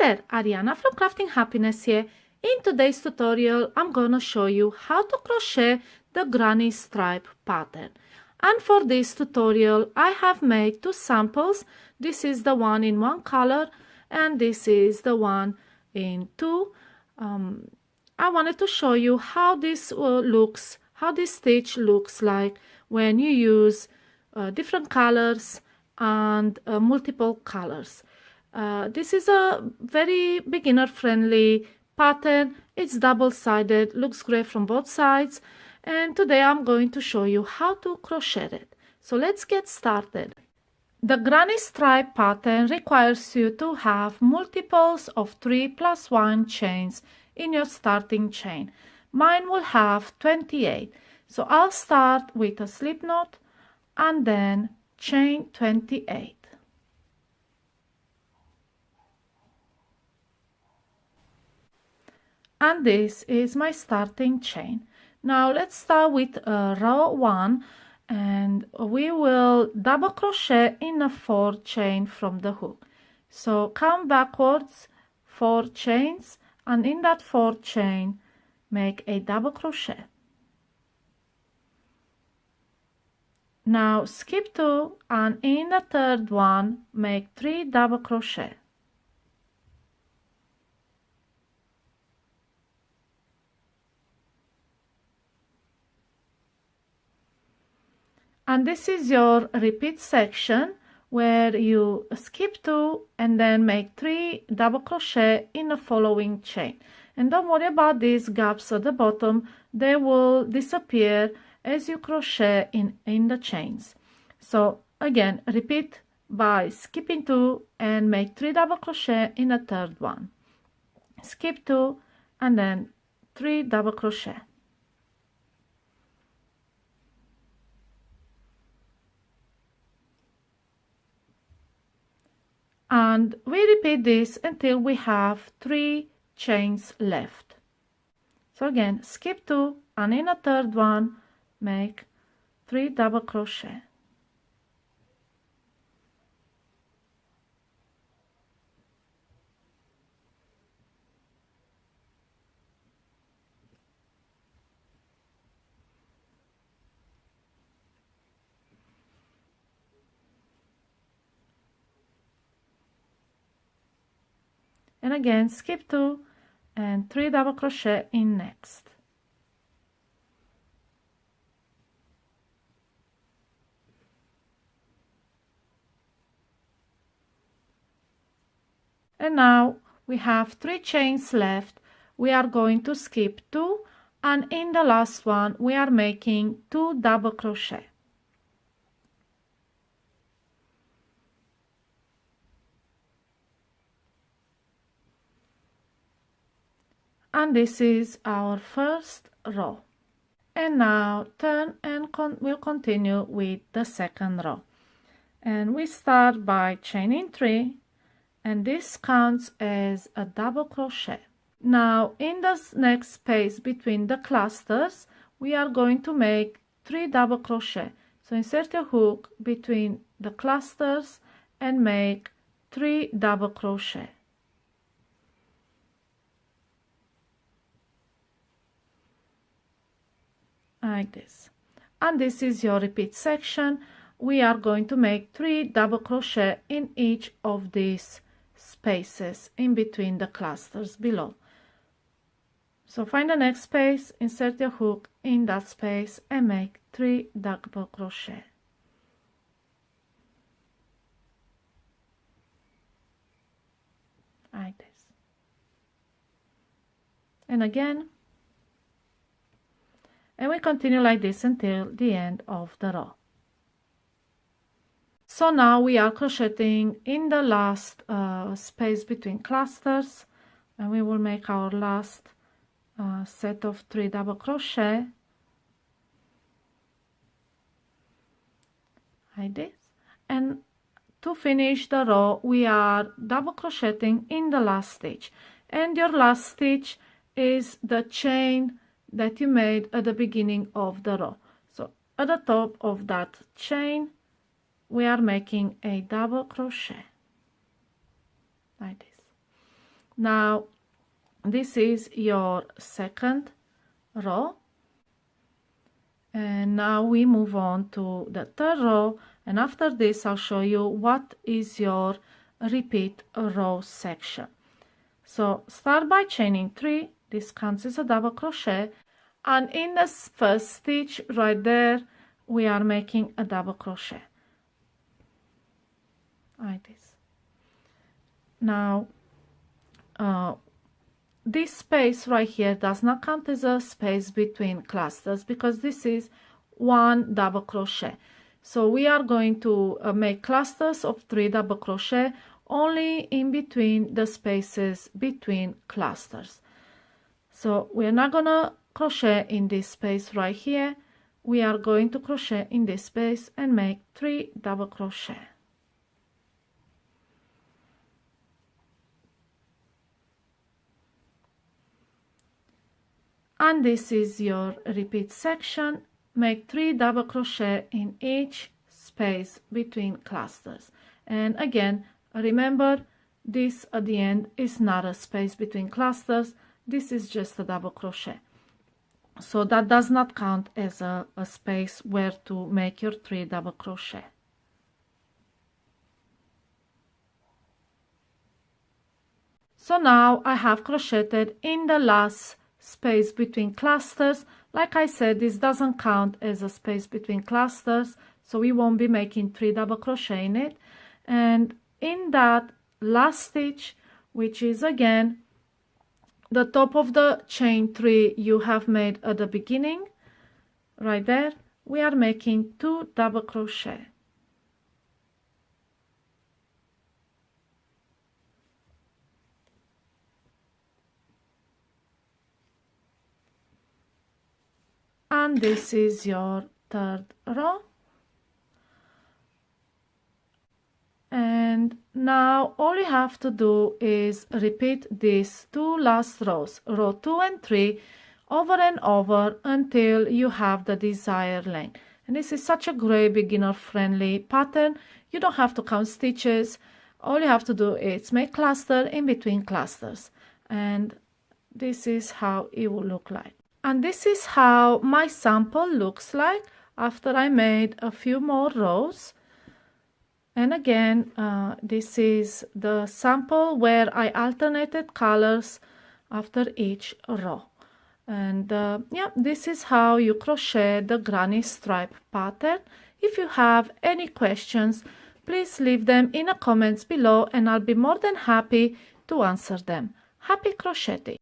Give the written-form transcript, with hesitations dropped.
there, Ariana from Crafting Happiness here. In today's tutorial, I'm gonna show you how to crochet the granny stripe pattern. And for this tutorial, I have made two samples. This is the one in one color and this is the one in two. I wanted to show you how this looks, how this stitch looks like when you use different colors and multiple colors. This is a very beginner friendly pattern. It's double-sided, looks great from both sides, and today I'm going to show you how to crochet it. So let's get started. The granny stripe pattern requires you to have multiples of 3 plus 1 chains in your starting chain. Mine will have 28. So I'll start with a slip knot and then chain 28. And this is my starting chain. Now let's start with row 1 and we will double crochet in a 4 chain from the hook. So count backwards 4 chains and in that 4 chain make a double crochet. Now skip 2 and in the third one make 3 double crochet. And this is your repeat section where you skip 2 and then make 3 double crochet in the following chain. And don't worry about these gaps at the bottom, they will disappear as you crochet in the chains. So again, repeat by skipping 2 and make 3 double crochet in the third one. Skip 2 and then 3 double crochet. And we repeat this until we have 3 chains left. So again, skip 2 and in a third one make 3 double crochet. And again, skip 2 and 3 double crochet in next. And now we have 3 chains left. We are going to skip 2 and in the last one we are making 2 double crochet. And this is our first row. And now turn and we'll continue with the second row. And we start by chaining 3 and this counts as a double crochet. Now in the next space between the clusters we are going to make 3 double crochet. So insert your hook between the clusters and make 3 double crochet. Like this. And this is your repeat section. We are going to make 3 double crochet in each of these spaces in between the clusters below. So find the next space, insert your hook in that space and make 3 double crochet. Like this. And again. And we continue like this until the end of the row. So now we are crocheting in the last space between clusters and we will make our last set of 3 double crochet like this. And to finish the row we are double crocheting in the last stitch, and your last stitch is the chain that you made at the beginning of the row. So at the top of that chain we are making a double crochet like this. Now this is your second row, and now we move on to the third row, and after this I'll show you what is your repeat row section. So start by chaining 3. This counts as a double crochet, and in the first stitch right there we are making a double crochet like this. Now this space right here does not count as a space between clusters because this is one double crochet. So we are going to make clusters of 3 double crochet only in between the spaces between clusters. So we're not gonna crochet in this space right here. We are going to crochet in this space and make 3 double crochet. And this is your repeat section. Make 3 double crochet in each space between clusters. And again, remember, this at the end is not a space between clusters. This is just a double crochet. So that does not count as a space where to make your 3 double crochet. So now I have crocheted in the last space between clusters. Like I said, this doesn't count as a space between clusters, so we won't be making 3 double crochet in it. And in that last stitch, which is again the top of the chain 3 you have made at the beginning, right there, we are making 2 double crochet. And this is your third row. And now all you have to do is repeat these 2 last rows, row 2 and 3, over and over until you have the desired length. And this is such a great beginner friendly pattern. You don't have to count stitches. All you have to do is make cluster in between clusters. And this is how it will look like. And this is how my sample looks like after I made a few more rows. And again, this is the sample where I alternated colors after each row. And yeah, this is how you crochet the granny stripe pattern. If you have any questions, please leave them in the comments below and I'll be more than happy to answer them. Happy crocheting!